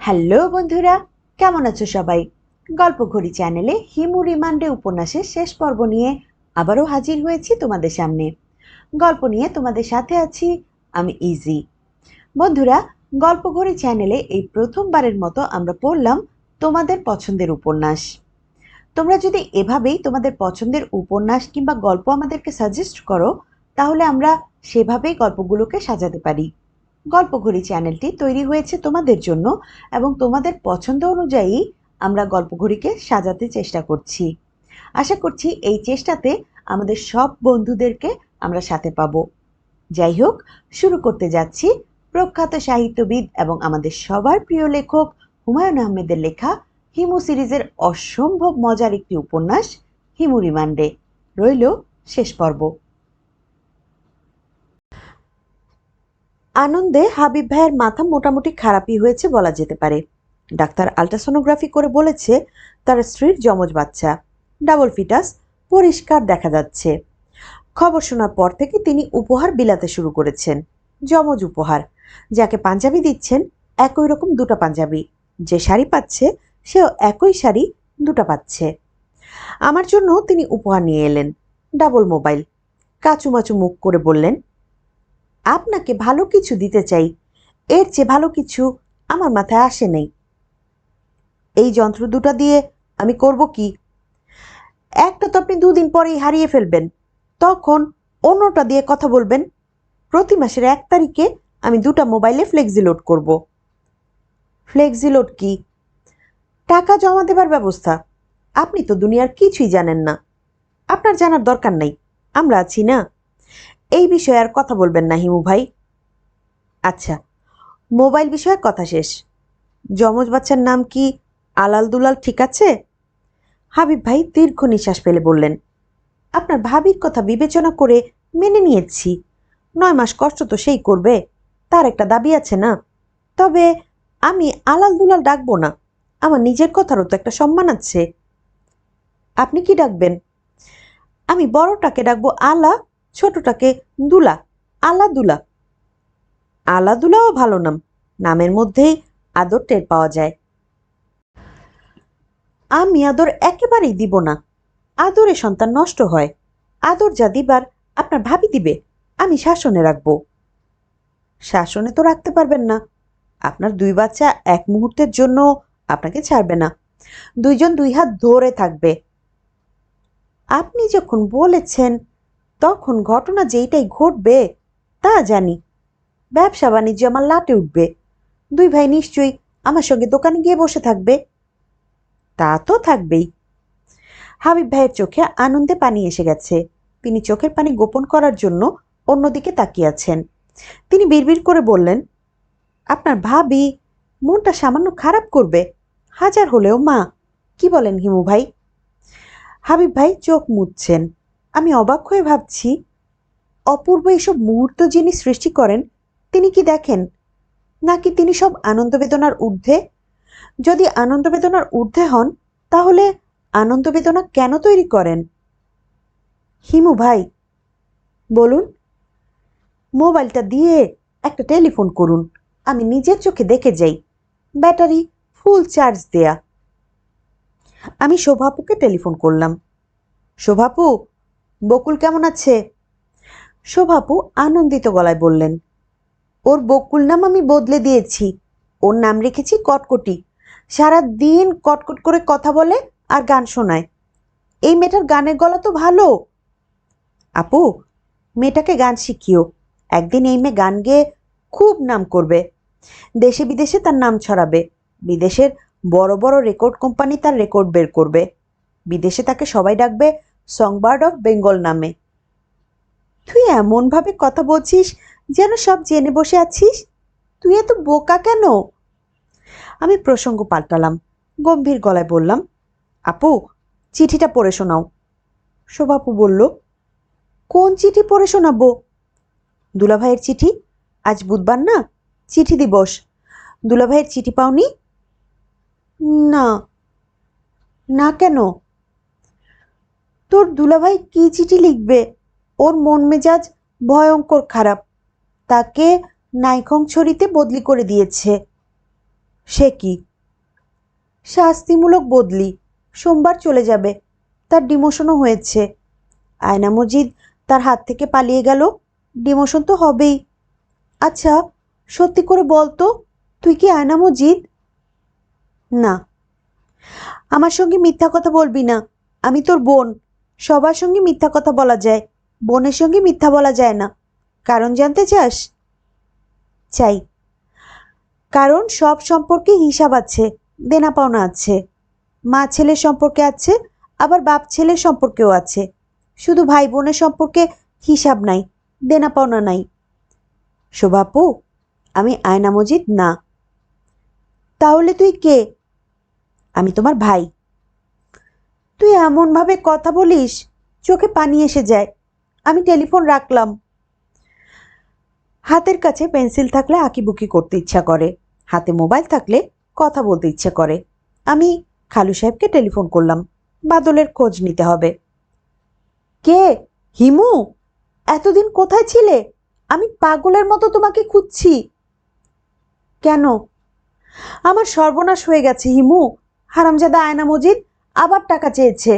Hello বন্ধুরা, কেমন আছো সবাই? গল্পঘড়ি চ্যানেলে হিমু রিমান্ডে উপন্যাসের শেষ পর্ব নিয়ে আবারও হাজির হয়েছি তোমাদের সামনে। গল্প নিয়ে তোমাদের সাথে আছি আমি ইজি। বন্ধুরা, গল্পঘড়ি চ্যানেলে এই প্রথমবারের মতো আমরা পড়লাম তোমাদের পছন্দের উপন্যাস। তোমরা যদি এভাবেই তোমাদের পছন্দের উপন্যাস কিংবা গল্প আমাদেরকে সাজেস্ট করো, তাহলে আমরা সেভাবেই গল্পগুলোকে সাজাতে পারি। গল্পঘড়ি চ্যানেলটি তৈরি হয়েছে তোমাদের জন্য এবং তোমাদের পছন্দ অনুযায়ী আমরা গল্পঘড়িকে সাজাতে চেষ্টা করছি। আশা করছি এই চেষ্টাতে আমাদের সব বন্ধুদেরকে আমরা সাথে পাবো। যাই হোক, শুরু করতে যাচ্ছি প্রখ্যাত সাহিত্যবিদ এবং আমাদের সবার প্রিয় লেখক হুমায়ুন আহমেদের লেখা হিমু সিরিজের অসম্ভব মজার একটি উপন্যাস হিমু রিমান্ডে। রইল শেষ পর্ব। আনন্দে হাবিব ভাইয়ের মাথা মোটামুটি খারাপই হয়েছে বলা যেতে পারে। ডাক্তার আল্ট্রাসোনোগ্রাফি করে বলেছে তার স্ত্রীর যমজ বাচ্চা, ডাবল ফিটাস, পরিষ্কার দেখা যাচ্ছে। খবর শোনার পর থেকে তিনি উপহার বিলাতে শুরু করেছেন। যমজ উপহার, যাকে পাঞ্জাবি দিচ্ছেন একই রকম দুটো পাঞ্জাবি, যে শাড়ি পাচ্ছে সেও একই শাড়ি দুটো পাচ্ছে। আমার জন্য তিনি উপহার নিয়ে এলেন ডাবল মোবাইল। কাচুমাচু মুখ করে বললেন, আপনাকে ভালো কিছু দিতে চাই, এর চেয়ে ভালো কিছু আমার মাথায় আসে নেই। এই যন্ত্র দুটো দিয়ে আমি করব কি? একটা তো আপনি দুদিন পরেই হারিয়ে ফেলবেন, তখন অন্যটা দিয়ে কথা বলবেন। প্রতি মাসের 1 তারিখে আমি 2টা মোবাইলে ফ্লেক্সি লোড করব। ফ্লেক্সি লোড কি? টাকা জমা দেবার ব্যবস্থা। আপনি তো দুনিয়ার কিছুই জানেন না, আপনার জানার দরকার নাই, আমরা আছি না। এই বিষয়ে আর কথা বলবেন না হিমু ভাই। আচ্ছা, মোবাইল বিষয়ে কথা শেষ। যমজ বাচ্চার নাম কি আলাল দুলাল ঠিক আছে? হাবিব ভাই দীর্ঘ নিঃশ্বাস ফেলে বললেন, আপনার ভাবির কথা বিবেচনা করে মেনে নিয়েছি। 9 মাস কষ্ট তো সেই করবে, তার একটা দাবি আছে না। তবে আমি আলাল দুলাল ডাকবো না, আমার নিজের কথারও তো একটা সম্মান আছে। আপনি কি ডাকবেন? আমি বড়টাকে ডাকবো আলা, ছোটটাকে দুলা। আলা দুলা। আলা দুলাও ভালো নাম, নামের মধ্যেই আদর টের পাওয়া যায়। আমি আদর একেবারেই দিব না, আদরে সন্তান নষ্ট হয়। আদর যা দিবার আপনার ভাবি দিবে, আমি শাসনে রাখবো। শাসনে তো রাখতে পারবেন না, আপনার 2 বাচ্চা এক মুহূর্তের জন্য আপনাকে ছাড়বে না, 2 জন 2 হাত ধরে থাকবে। আপনি যখন বলেছেন তখন ঘটনা যেইটাই ঘটবে তা জানি। ব্যবসা বাণিজ্য আমার লাটে উঠবে, 2 ভাই নিশ্চয়ই আমার সঙ্গে দোকানে গিয়ে বসে থাকবে। তা তো থাকবেই। হাবিব ভাইয়ের চোখে আনন্দে পানি এসে গেছে। তিনি চোখের পানি গোপন করার জন্য অন্যদিকে তাকিয়ে আছেন। তিনি বিড়বিড় করে বললেন, আপনার ভাবি মনটা সামান্য খারাপ করবে, হাজার হলেও মা। কি বলেন হিমু ভাই? হাবিব ভাই চোখ মুছছেন। আমি অবাক হয়ে ভাবছি, অপূর্ব এসব মুহূর্ত যিনি সৃষ্টি করেন তিনি কি দেখেন, নাকি তিনি সব আনন্দ বেদনার ঊর্ধ্বে? যদি আনন্দ বেদনার ঊর্ধ্বে হন, তাহলে আনন্দ বেদনা কেন তৈরি করেন? হিমু ভাই বলুন। মোবাইলটা দিয়ে একটা টেলিফোন করুন, আমি নিজের চোখে দেখে যাই। ব্যাটারি ফুল চার্জ দেয়া। আমি শোভাপুকে টেলিফোন করলাম। শোভাপু, বকুল কেমন আছে? শোভাপু আনন্দিত গলায় বললেন, ওর বকুল নাম আমি বদলে দিয়েছি, ওর নাম রেখেছি কটকটি। সারা দিন কটকট করে কথা বলে আর গান শোনায়। এই মেয়েটার গানের গলা তো ভালো। আপু, মেয়েটাকে গান শিখিও, একদিন এই মেয়ে গান গেয়ে খুব নাম করবে, দেশে বিদেশে তার নাম ছড়াবে। বিদেশের বড় বড় রেকর্ড কোম্পানি তার রেকর্ড বের করবে। বিদেশে তাকে সবাই ডাকবে সংবার্ড অফ বেঙ্গল নামে। তুই এমনভাবে কথা বলছিস যেন সব জেনে বসে আছিস। তুই এত বোকা কেন? আমি প্রসঙ্গ পাল্টালাম, গম্ভীর গলায় বললাম, আপু, চিঠিটা পড়ে শোনাও। শোভাপু বলল, কোন চিঠি পড়ে শোনাবো? দুলাভাইয়ের চিঠি। আজ বুধবার না, চিঠি দিবস। দুলাভাইয়ের চিঠি পাওনি? না। না কেন? তোর দুলাভাই কি চিঠি লিখবে? ওর মন মেজাজ ভয়ঙ্কর খারাপ, তাকে নাইখংছড়িতে বদলি করে দিয়েছে। সে কি? শাস্তিমূলক বদলি, সোমবার চলে যাবে। তার ডিমোশনও হয়েছে। আয়না মজিদ তার হাত থেকে পালিয়ে গেল, ডিমোশন তো হবেই। আচ্ছা, সত্যি করে বল তো, তুই কি আয়না মজিদ? না। আমার সঙ্গে মিথ্যা কথা বলবি না। আমি তোর বোন। সবার সঙ্গে মিথ্যা কথা বলা যায়, বোনের সঙ্গে মিথ্যা বলা যায় না। কারণ জানতে চাস? চাই। কারণ সব সম্পর্কে হিসাব আছে, দেনা পাওনা আছে। মা ছেলের সম্পর্কে আছে, আবার বাপ ছেলের সম্পর্কেও আছে। শুধু ভাই বোনের সম্পর্কে হিসাব নাই, দেনা পাওনা নাই। শোভাপু, আমি আয়না মজিদ না। তাহলে তুই কে? আমি তোমার ভাই। তুই এমনভাবে কথা বলিস, চোখে পানি এসে যায়। আমি টেলিফোন রাখলাম। হাতের কাছে পেন্সিল থাকলে আঁকিবুকি করতে ইচ্ছা করে, হাতে মোবাইল থাকলে কথা বলতে ইচ্ছা করে। আমি খালু সাহেবকে টেলিফোন করলাম, বাদলের খোঁজ নিতে হবে। কে? হিমু? এতদিন কোথায় ছিলে? আমি পাগলের মতো তোমাকে খুঁজছি। কেন? আমার সর্বনাশ হয়ে গেছে হিমু। হারামজাদা আয়না মজিদ আবার টাকা চেয়েছে।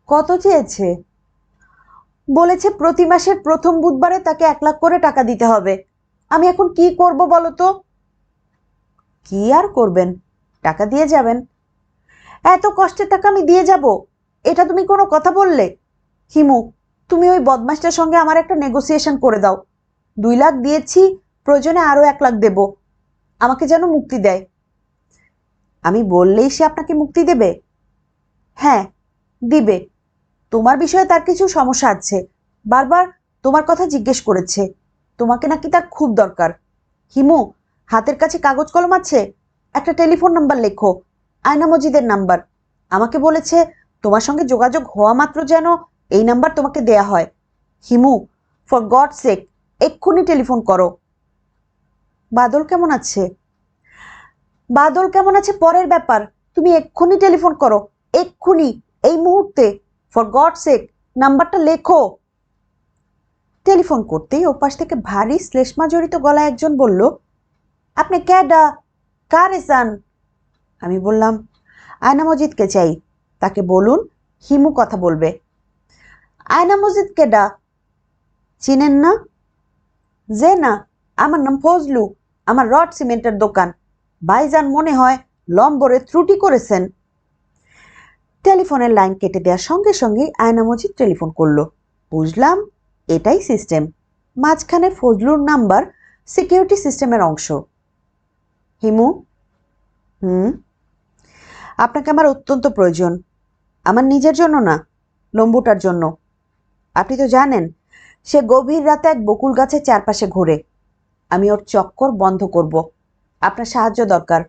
কত চেয়েছে? বলেছে প্রতি মাসের প্রথম বুধবারে তাকে 1 লাখ করে টাকা দিতে হবে। আমি এখন কি করব বলো তো? কি আর করবেন, টাকা দিয়ে যাবেন। এত কষ্টের টাকা আমি দিয়ে যাব, এটা তুমি কোনো কথা বললে? হিমু, তুমি ওই বদমাসটার সঙ্গে আমার একটা নেগোসিয়েশন করে দাও। 2 লাখ দিয়েছি, প্রয়োজনে আরো 1 লাখ দেব। আমাকে যেন মুক্তি দেয়। আমি বললেই সে আপনাকে মুক্তি দেবে? হ্যাঁ, দিবে। তোমার বিষয়ে তার কিছু সমস্যা আছে, বারবার তোমার কথা জিজ্ঞেস করেছে। তোমাকে নাকি তার খুব দরকার। হিমু, হাতের কাছে কাগজ কলম আছে? একটা টেলিফোন নাম্বার লেখো, আয়না মজিদের নাম্বার। আমাকে বলেছে তোমার সঙ্গে যোগাযোগ হওয়া মাত্র যেন এই নাম্বার তোমাকে দেয়া হয়। হিমু, ফর গড সেক, এক্ষুনি টেলিফোন করো। বাদল কেমন আছে? বাদল কেমন আছে পরের ব্যাপার। তুমি এক্ষুনি টেলিফোন করো, এক্ষুনি, এই মুহূর্তে। ফর গড সেক, নাম্বারটা লেখো। টেলিফোন করতেই ওপাশ থেকে ভারী শ্লেষ্মা জড়িত গলায় একজন বলল, আপনি ক্যাডা? কারে চান? আমি বললাম, আয়না মজিদকে চাই, তাকে বলুন হিমু কথা বলবে। আয়না মজিদ কেডা? চিনেন না? যে না, আমার নাম ফজলু, আমার রড সিমেন্টের দোকান। ভাইজান মনে হয় লম্বরে ত্রুটি করেছেন। টেলিফোনের লাইন কেটে দেওয়ার সঙ্গে সঙ্গেই আয়না মজিদ টেলিফোন করলো। বুঝলাম এটাই সিস্টেম, মাঝখানে ফজলুর নাম্বার সিকিউরিটি সিস্টেমের অংশ। হিমু? হুম? আপনাকে আমার অত্যন্ত প্রয়োজন। আমার নিজের জন্য না, লম্বুটার জন্য। আপনি তো জানেন সে গভীর রাতে এক বকুল গাছের চারপাশে ঘোরে। আমি ওর চক্কর বন্ধ করব। আপনার সাহায্য দরকার।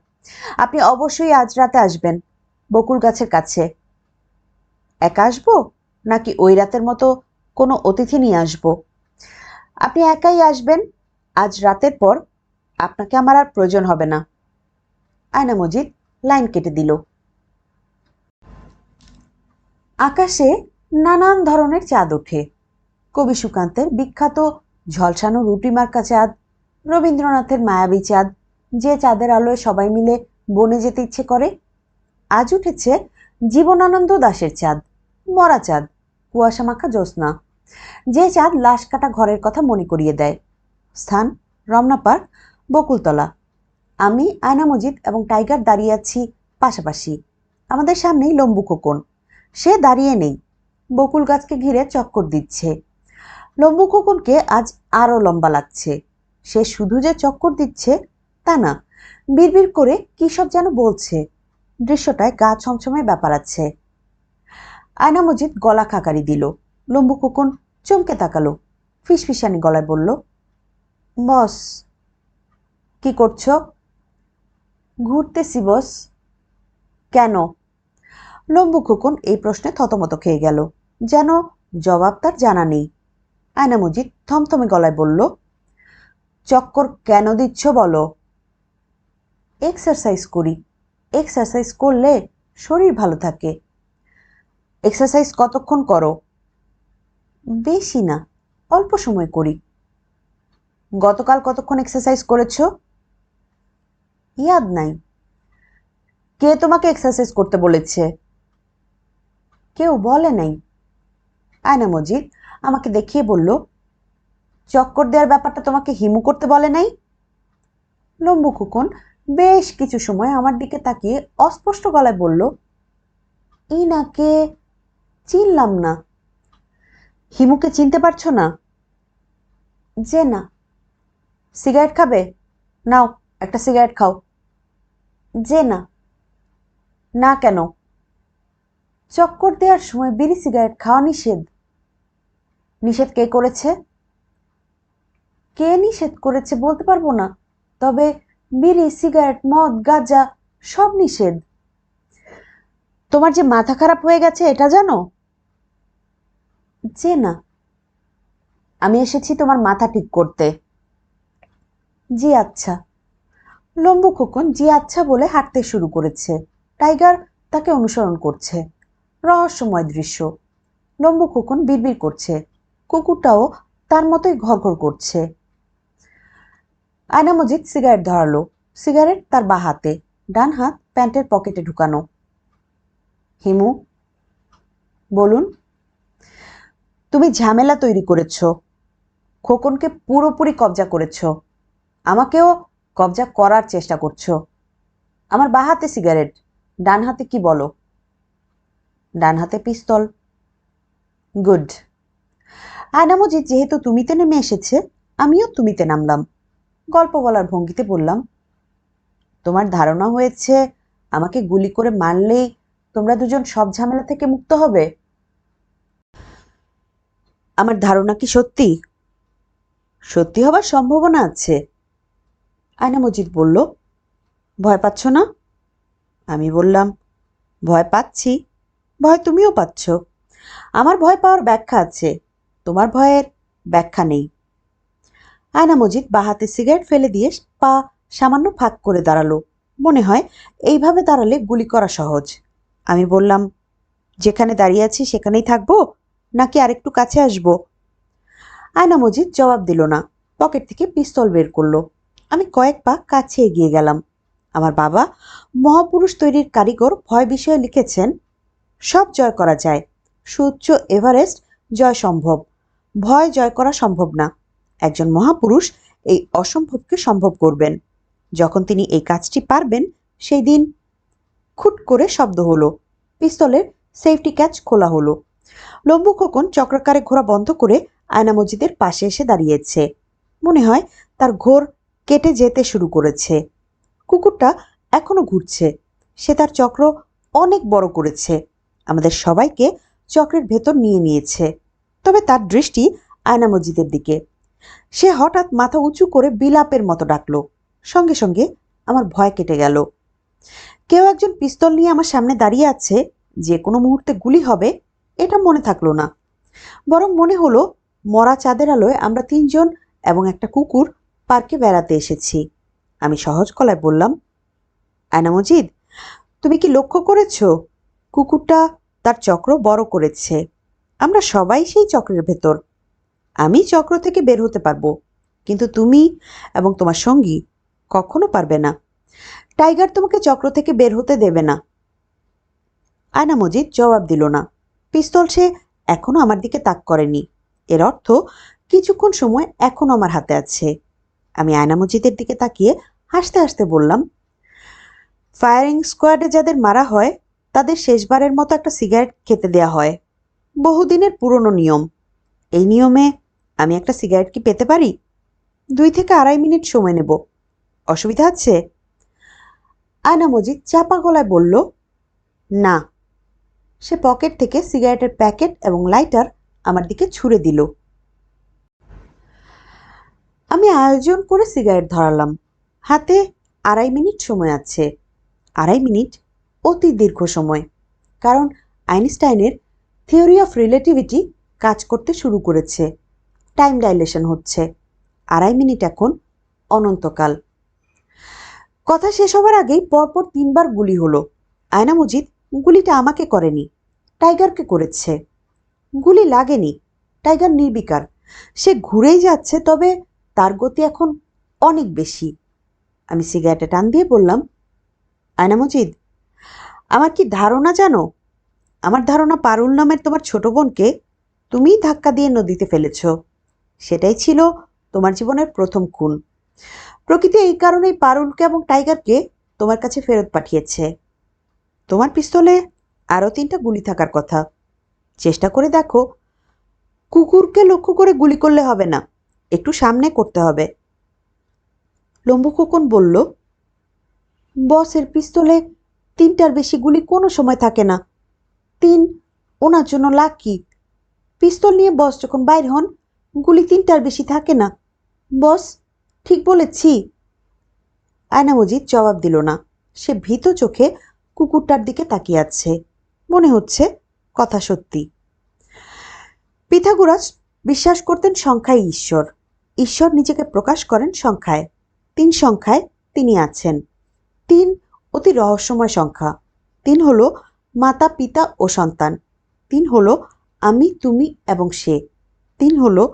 আপনি অবশ্যই আজ রাতে আসবেন বকুল গাছের কাছে। একা আসবো নাকি ওই রাতের মতো কোনো অতিথি নিয়ে আসবো? আপনি একাই আসবেন। আজ রাতের পর আপনাকে আমার আর প্রয়োজন হবে না। আয়না মজিদ লাইন কেটে দিল। আকাশে নানান ধরনের চাঁদ ওঠে। কবি সুকান্তের বিখ্যাত ঝলসানো রুটি মার্কা চাঁদ, রবীন্দ্রনাথের মায়াবী চাঁদ, যে চাঁদের আলোয় সবাই মিলে বনে যেতে ইচ্ছে করে। আজ উঠেছে জীবনানন্দ দাশের চাঁদ, মরা চাঁদ, কুয়াশা মাখা জ্যোৎস্না, যে চাঁদ লাশ কাটা ঘরের কথা মনে করিয়ে দেয়। স্থান রমনা পার্ক, বকুলতলা। আমি, আয়না মজিদ এবং টাইগার দাঁড়িয়ে আছি পাশাপাশি। আমাদের সামনেই লম্বু খোকন। সে দাঁড়িয়ে নেই, বকুল গাছকে ঘিরে চক্কর দিচ্ছে। লম্বু খোকনকে আজ আরো লম্বা লাগছে। সে শুধু যে চক্কর দিচ্ছে তা না, বিড়বিড় করে কি সব যেন বলছে। দৃশ্যটায় গা ছমছমে ব্যাপার আছে। আয়না মজিদ গলা খাকারি দিল। লম্বু খোকন চমকে তাকালো, ফিসফিসানি গলায় বলল, বস। কি করছো? ঘুরতেছি বস। কেন? লম্বু খোকন এই প্রশ্নে থতমত খেয়ে গেল, যেন জবাব তার জানা নেই। আয়না মজিদ থমথমে গলায় বলল, চক্কর কেন দিচ্ছ বলো? এক্সারসাইজ করি। এক্সারসাইজ করলে শরীর ভালো থাকে। এক্সারসাইজ কতক্ষণ করো? বেশি না, অল্প সময় করি। গতকাল কতক্ষণ এক্সারসাইজ করেছো? ইয়াদ নাই। কে তোমাকে এক্সারসাইজ করতে বলেছে? কেউ বলে নাই। আয়না মজিদ আমাকে দেখিয়ে বলল, চক্কর দেওয়ার ব্যাপারটা তোমাকে হিমু করতে বলে নাই? লম্বু খোকন বেশ কিছু সময় আমার দিকে তাকিয়ে অস্পষ্ট গলায় বলল, ইনাকে চিনলাম না। হিমুকে চিনতে পারছো না? যে না। সিগারেট খাবে? নাও একটা সিগারেট খাও। যে না। না কেন? চক্কর দেওয়ার সময় বিড়ি সিগারেট খাওয়া নিষেধ। নিষেধ কে করেছে? কে নিষেধ করেছে বলতে পারবো না, তবে বিড়ি সিগারেট মদ গাঁজা সব নিষেধ। তোমার যে মাথা খারাপ হয়ে গেছে এটা জানো? যে না। আমি এসেছি তোমার মাথা ঠিক করতে। জি আচ্ছা। লম্বু খোকন জি আচ্ছা বলে হাঁটতে শুরু করেছে। টাইগার তাকে অনুসরণ করছে। রহস্যময় দৃশ্য। লম্বু খোকন বিড়বিড় করছে, কুকুরটাও তার মতোই ঘরঘর করছে। আয়না মজিদ সিগারেট ধরালো। সিগারেট তার বাঁ হাতে, ডান হাত প্যান্টের পকেটে ঢুকানো। হিমু, বলুন। তুমি ঝামেলা তৈরি করেছ, খোকনকে পুরোপুরি কবজা করেছ, আমাকেও কবজা করার চেষ্টা করছো। আমার বাঁ হাতে সিগারেট, ডান হাতে কি বলো? ডান হাতে পিস্তল। গুড। আয়না মজিদ যেহেতু তুমিতে নেমে এসেছে, আমিও তুমিতে নামলাম। গল্প বলার ভঙ্গিতে বললাম, তোমার ধারণা হয়েছে আমাকে গুলি করে মারলেই তোমরা দুজন সব ঝামেলা থেকে মুক্ত হবে? আমার ধারণা কি সত্যি? সত্যি হবার সম্ভাবনা আছে। আয়না মজিদ বলল, ভয় পাচ্ছ না? আমি বললাম, ভয় পাচ্ছি। ভয় তুমিও পাচ্ছ। আমার ভয় পাওয়ার ব্যাখ্যা আছে, তোমার ভয়ের ব্যাখ্যা নেই। আয়না মজিদ বাঁ হাতে সিগারেট ফেলে দিয়ে পা সামান্য ফাঁক করে দাঁড়ালো। মনে হয় এইভাবে দাঁড়ালে গুলি করা সহজ। আমি বললাম, যেখানে দাঁড়িয়ে আছি সেখানেই থাকবো নাকি আরেকটু কাছে আসবো? আয়না মজিদ জবাব দিল না। পকেট থেকে পিস্তল বের করলো। আমি কয়েক পা কাছে এগিয়ে গেলাম। আমার বাবা মহাপুরুষ তৈরির কারিগর ভয় বিষয়ে লিখেছেন, সব জয় করা যায়, সুউচ্চ এভারেস্ট জয় সম্ভব, ভয় জয় করা সম্ভব না। একজন মহাপুরুষ এই অসম্ভবকে সম্ভব করবেন। যখন তিনি এই কাজটি পারবেন সেই দিন। খুট করে শব্দ হলো। পিস্তলের সেফটি ক্যাচ খোলা হলো। লম্বু খোকন চক্রাকারে ঘোরা বন্ধ করে আয়না মজিদের পাশে এসে দাঁড়িয়েছে। মনে হয় তার ঘোর কেটে যেতে শুরু করেছে। কুকুরটা এখনো ঘুরছে। সে তার চক্র অনেক বড় করেছে, আমাদের সবাইকে চক্রের ভেতর নিয়ে নিয়েছে। তবে তার দৃষ্টি আয়না মজিদের দিকে। সে হঠাৎ মাথা উঁচু করে বিলাপের মতো ডাকল। সঙ্গে সঙ্গে আমার ভয় কেটে গেল। কেউ একজন পিস্তল নিয়ে আমার সামনে দাঁড়িয়ে আছে, যে কোনো মুহূর্তে গুলি হবে, এটা মনে থাকলো না। বরং মনে হলো মরা চাঁদের আলোয় আমরা তিনজন এবং একটা কুকুর পার্কে বেড়াতে এসেছি। আমি সহজ গলায় বললাম, আয়না মজিদ, তুমি কি লক্ষ্য করেছ কুকুরটা তার চক্র বড় করেছে? আমরা সবাই সেই চক্রের ভেতর। আমি চক্র থেকে বের হতে পারবো, কিন্তু তুমি এবং তোমার সঙ্গী কখনো পারবে না। টাইগার তোমাকে চক্র থেকে বের হতে দেবে না। আয়না মজিদ জবাব দিল না। পিস্তল সে এখনো আমার দিকে তাক করেনি। এর অর্থ কিছুক্ষণ সময় এখনো আমার হাতে আছে। আমি আয়না মজিদের দিকে তাকিয়ে হাসতে হাসতে বললাম, ফায়ারিং স্কোয়াডে যাদের মারা হয় তাদের শেষবারের মতো একটা সিগারেট খেতে দেয়া হয়। বহুদিনের পুরনো নিয়ম। এই নিয়মে আমি একটা সিগারেট কি পেতে পারি? 2 থেকে 2.5 মিনিট সময় নেব। অসুবিধা আছে? আয়না মজিদ চাপা গলায় বলল, না। সে পকেট থেকে সিগারেটের প্যাকেট এবং লাইটার আমার দিকে ছুঁড়ে দিল। আমি আয়োজন করে সিগারেট ধরালাম। হাতে 2.5 মিনিট সময় আছে। 2.5 মিনিট অতি দীর্ঘ সময়, কারণ আইনস্টাইনের থিওরি অফ রিলেটিভিটি কাজ করতে শুরু করেছে। টাইম ডাইলেশন হচ্ছে। 2.5 মিনিট এখন অনন্তকাল। কথা শেষ হবার আগেই পরপর 3বার গুলি হলো। আয়না মজিদ গুলিটা আমাকে করেনি, টাইগারকে করেছে। গুলি লাগেনি। টাইগার নির্বিকার। সে ঘুরেই যাচ্ছে, তবে তার গতি এখন অনেক বেশি। আমি সিগারেটে টান দিয়ে বললাম, আয়না মজিদ, আমার কি ধারণা জানো? আমার ধারণা পারুল নামের তোমার ছোট বোনকে তুমিই ধাক্কা দিয়ে নদীতে ফেলেছ। সেটাই ছিল তোমার জীবনের প্রথম খুন। প্রকৃতি এই কারণেই পারুলকে এবং টাইগারকে তোমার কাছে ফেরত পাঠিয়েছে। তোমার পিস্তলে আরও 3টা গুলি থাকার কথা। চেষ্টা করে দেখো। কুকুরকে লক্ষ্য করে গুলি করলে হবে না, একটু সামনে করতে হবে। লম্বু খোকন বলল, বসের পিস্তলে 3টার বেশি গুলি কোনো সময় থাকে না। 3 ওনার জন্য লাকি। পিস্তল নিয়ে বস যখন বাইর হন, গুলি 3টার বেশি থাকে না। বস, ঠিক বলেছি? আয়না মজিদ জবাব দিল না। সে ভীত চোখে কুকুরটার দিকে তাকিয়ে আছে। মনে হচ্ছে কথা সত্যি। পিথাগোরাস বিশ্বাস করতেন সংখ্যায় ঈশ্বর। ঈশ্বর নিজেকে প্রকাশ করেন সংখ্যায়। 3 সংখ্যায় তিনি আছেন। 3 অতি রহস্যময় সংখ্যা। 3 হলো মাতা, পিতা ও সন্তান। 3 হলো আমি, তুমি এবং সে। 3 হলো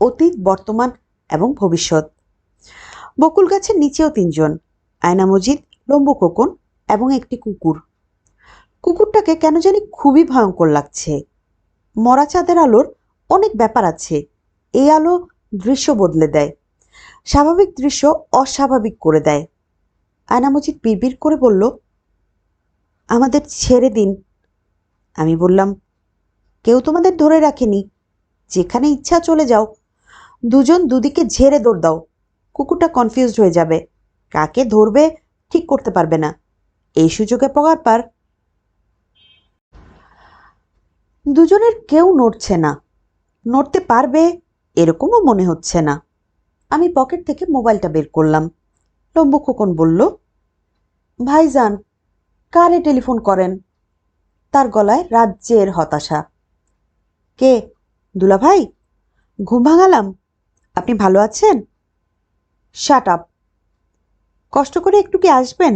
অতীত, বর্তমান এবং ভবিষ্যৎ। বকুল গাছের নিচেও 3 জন, আয়না মজিদ, লম্বু খোকন এবং একটি কুকুর। কুকুরটাকে কেন জানি খুবই ভয়ঙ্কর লাগছে। মরা চাঁদের আলোর অনেক ব্যাপার আছে। এই আলো দৃশ্য বদলে দেয়, স্বাভাবিক দৃশ্য অস্বাভাবিক করে দেয়। আয়না মজিদ বিড়বিড় করে বলল, আমাদের ছেড়ে দিন। আমি বললাম, কেউ তোমাদের ধরে রাখেনি, যেখানে ইচ্ছা চলে যাও। দুজন দুদিকে ঝেড়ে দৌড় দাও। কুকুরটা কনফিউজড হয়ে যাবে, কাকে ধরবে ঠিক করতে পারবে না। এই সুযোগে পগার পার। দুজনের কেউ নড়ছে না, নড়তে পারবে এরকমও মনে হচ্ছে না। আমি পকেট থেকে মোবাইলটা বের করলাম। লম্বু খোকন বলল, ভাইজান, কারে টেলিফোন করেন? তার গলায় রাজ্যের হতাশা। কে? দুলা ভাই? ঘুম ভাঙালাম? আপনি ভালো আছেন? Shut up. কষ্ট করে একটু কি আসবেন?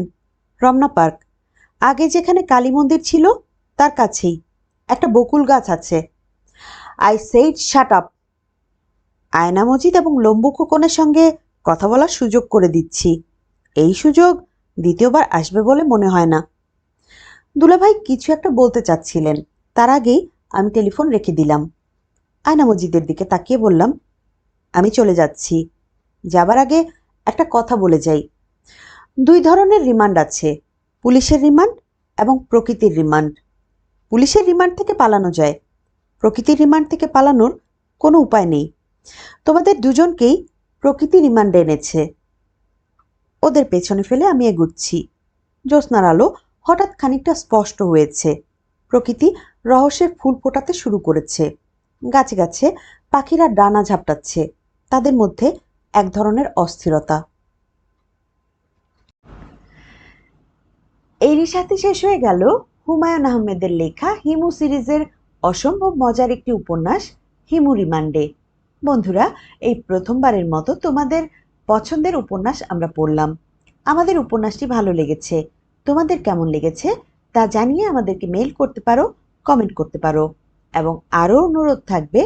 রমনা পার্ক, আগে যেখানে কালী মন্দির ছিল তার কাছেই একটা বকুল গাছ আছে। I said shut up. আয়না মজিদ এবং লম্বু খোকনের সঙ্গে কথা বলার সুযোগ করে দিচ্ছি। এই সুযোগ দ্বিতীয়বার আসবে বলে মনে হয় না। দুলাভাই কিছু একটা বলতে চাচ্ছিলেন, তার আগেই আমি টেলিফোন রেখে দিলাম। আয়না মজিদের দিকে তাকিয়ে বললাম, আমি চলে যাচ্ছি। যাবার আগে একটা কথা বলে যাই। 2 ধরনের রিমান্ড আছে, পুলিশের রিমান্ড এবং প্রকৃতির রিমান্ড। পুলিশের রিমান্ড থেকে পালানো যায়, প্রকৃতির রিমান্ড থেকে পালানোর কোনো উপায় নেই। তোমাদের দুজনকেই প্রকৃতি রিমান্ডে এনেছে। ওদের পেছনে ফেলে আমি এগুচ্ছি। জ্যোৎস্নার আলো হঠাৎ খানিকটা স্পষ্ট হয়েছে। প্রকৃতি রহস্যের ফুল ফোটাতে শুরু করেছে। গাছে গাছে পাখিরা ডানা ঝাপটাচ্ছে, তাদের মধ্যে এক ধরনের অস্থিরতা। এরই সাথে শেষ হয়ে গেল হুমায়ুন আহমেদের লেখা হিমু সিরিজের অসম্ভব মজার একটি উপন্যাস, হিমু রিমান্ডে। বন্ধুরা, এই প্রথমবারের মতো তোমাদের পছন্দের উপন্যাস আমরা পড়লাম। আমাদের উপন্যাসটি ভালো লেগেছে। তোমাদের কেমন লেগেছে তা জানিয়ে আমাদেরকে মেইল করতে পারো, কমেন্ট করতে পারো। এবং আরও অনুরোধ থাকবে,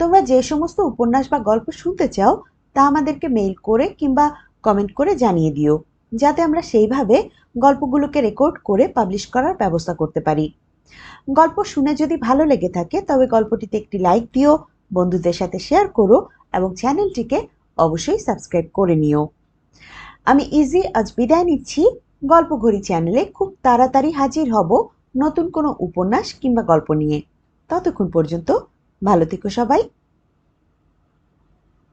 তোমরা যে সমস্ত উপন্যাস বা গল্প শুনতে চাও তা আমাদেরকে মেইল করে কিংবা কমেন্ট করে জানিয়ে দিও, যাতে আমরা সেইভাবে গল্পগুলোকে রেকর্ড করে পাবলিশ করার ব্যবস্থা করতে পারি। গল্প শুনে যদি ভালো লেগে থাকে তবে গল্পটিতে একটি লাইক দিও, বন্ধুদের সাথে শেয়ার করো এবং চ্যানেলটিকে অবশ্যই সাবস্ক্রাইব করে নিও। আমি ইজি আজ বিদায় নিচ্ছি। গল্পঘড়ি চ্যানেলে খুব তাড়াতাড়ি হাজির হব নতুন কোনো উপন্যাস কিংবা গল্প নিয়ে। ততক্ষণ পর্যন্ত ভালো থেকো সবাই।